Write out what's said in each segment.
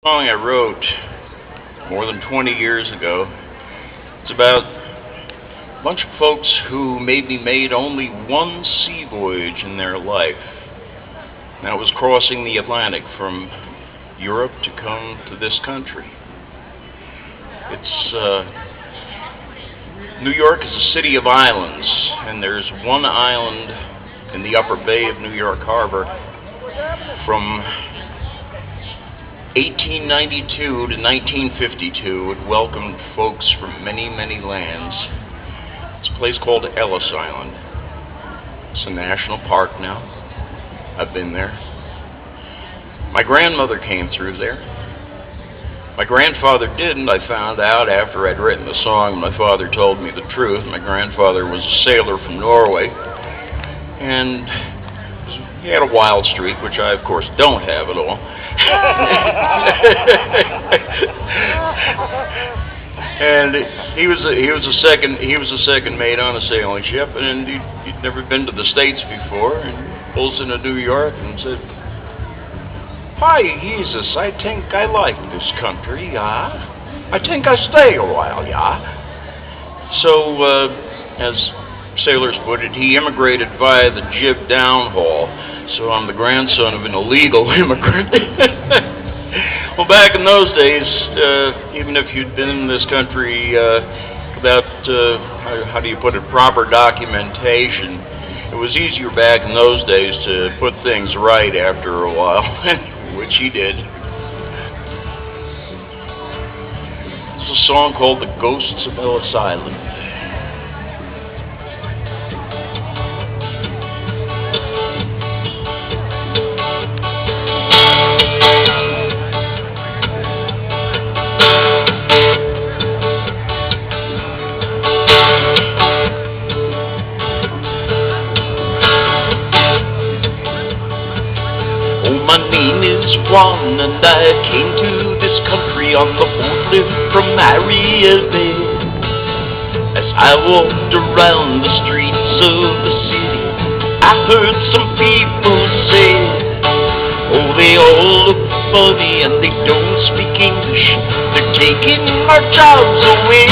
Song I wrote more than 20 years ago. It's about a bunch of folks who maybe made only one sea voyage in their life. And that was crossing the Atlantic from Europe to come to this country. It's New York is a city of islands, and there's one island in the upper bay of New York Harbor from 1892 to 1952. It welcomed folks from many, many lands. It's a place called Ellis Island. It's a national park now. I've been there. My grandmother came through there. My grandfather didn't. I found out after I'd written the song. My father told me the truth. My grandfather was a sailor from Norway, and he had a wild streak, which I, of course, don't have at all. And he was a second mate on a sailing ship, and he'd never been to the States before, and pulls into New York and said, "Hi, Jesus, I think I like this country, yeah. I think I stay a while, yeah." So, as sailors put it, he immigrated via the jib downhaul. So I'm the grandson of an illegal immigrant. Well, back in those days, even if you'd been in this country without, how do you put it, proper documentation, it was easier back in those days to put things right after a while, which he did. It's a song called "The Ghosts of Ellis Island." My name is Juan, and I came to this country on the boat lift from Ariel Bay. As I walked around the streets of the city, I heard some people say, "Oh, they all look funny and they don't speak English. They're taking our jobs away."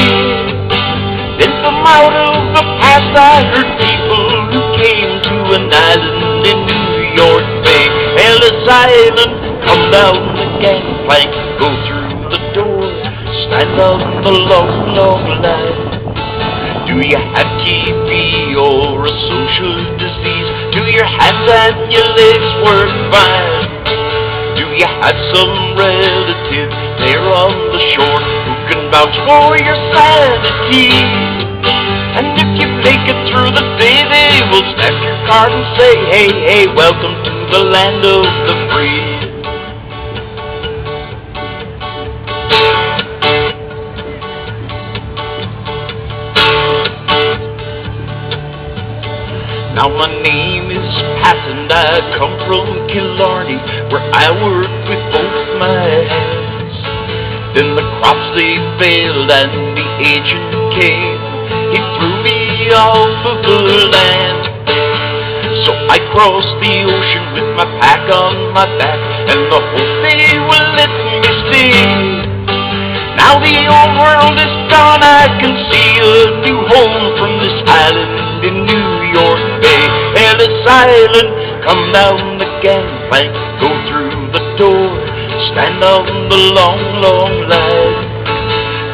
Then from out of the past I heard people who came to an island in New York Bay. Ellis Island, come down the gangplank, go through the door, stand on the long, long line. Do you have TB or a social disease? Do your hands and your legs work fine? Do you have some relative there on the shore who can vouch for your sanity? And if you make it through the day, they will snap your card and say, "Hey, hey, welcome to the land of the free." Now my name is Pat and I come from Killarney, where I work with both my hands. Then the crops they failed and the agent came. He threw me off of the land. So I crossed the ocean with my pack on my back, and the hope they will let me stay. Now the old world is gone, I can see a new home from this island in New York Bay. Ellis Island, come down the gangplank, go through the door, stand on the long, long line.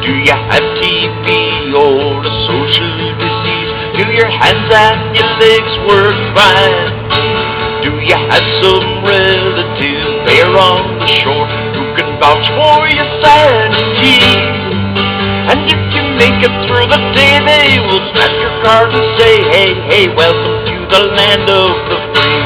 Do you have TB or a social disease? Do your hands and your legs work fine? Do you have some relative there on the shore who can vouch for your sanity? And if you make it through the day, they will snap your card and say, "Hey, hey, welcome to the land of the free."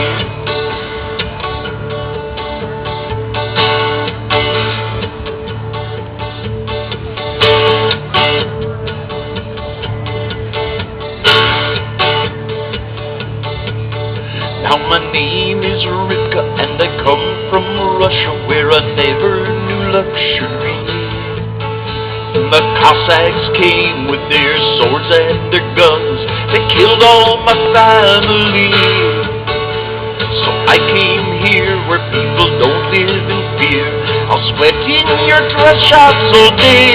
Now my name is Rivka, and I come from Russia, where I never knew luxury. The Cossacks came with their swords and their guns. They killed all my family. So I came here where people don't live in fear. I'll sweat in your dress shops all day.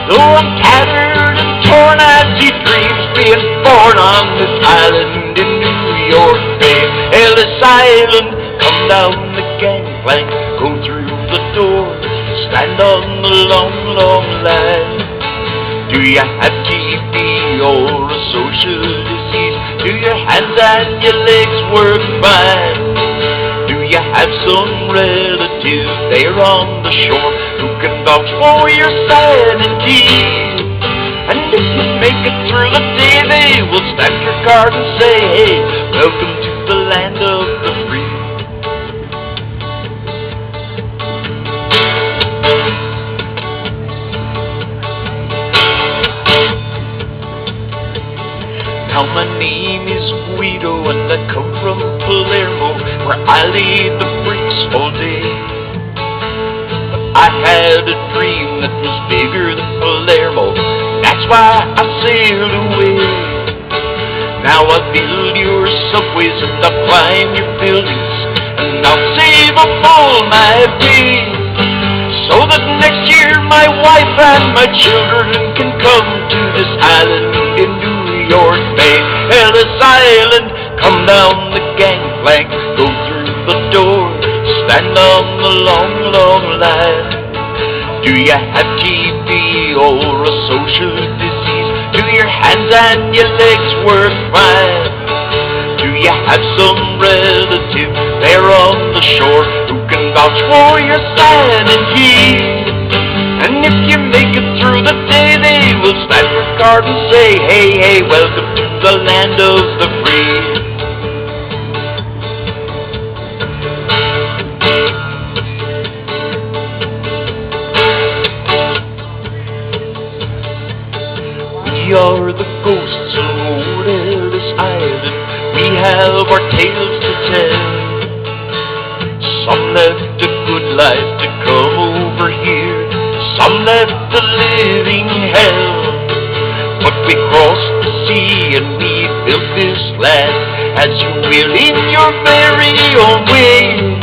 Though I'm tattered and torn, I see dreams being born on this island in New York Bay. Ellis Island, come down the gangplank, go through the door, stand on the long, long line. Do you have TB or a social disease? Do your hands and your legs work fine? Do you have some relative there on the shore who can vouch for your sanity? And if you make it through the day, they will stamp your card and say, hey, welcome to the land of the free. Now my name is Guido and I come from Palermo, where I laid the bricks all day. But I had a dream that was bigger than Palermo, that's why I sailed away. Now I build your subways and I climb your buildings, and I'll save up all my pay, so that next year my wife and my children can come to this island in New York Bay. Ellis Island, come down the gangplank, go through the door, stand on the long, long line. Do you have TB or a social disease? Do your hands and your legs work fine? Do you have some relative there on the shore who can vouch for your sanity? And if you make it through the day, they will stamp your card and say, hey, hey, welcome to the land of the free. We are the ghosts of old Ellis Island. We have our tales to tell. Some left a good life to come over here, some left a living hell. But we crossed the sea and we built this land, as you will in your very own way.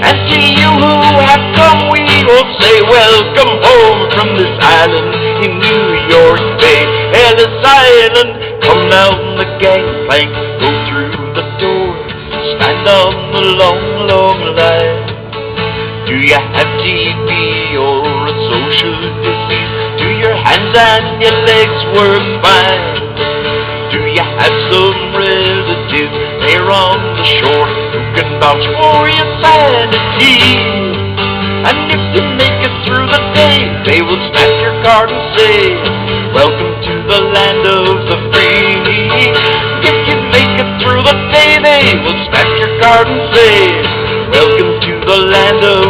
And to you who have come, we will say welcome home from this island in New York Bay. Ellis Island, come down the gangplank, go through the door, stand on the long, long line. Do you have TB or a social disease? Do your hands and your legs work fine? Do you have some relative there on the shore who can vouch for your sanity? And if you make it through the day, they will stamp your card and say, welcome to the land of the free. If you make it through the day, they will stamp your card and say, welcome to the land of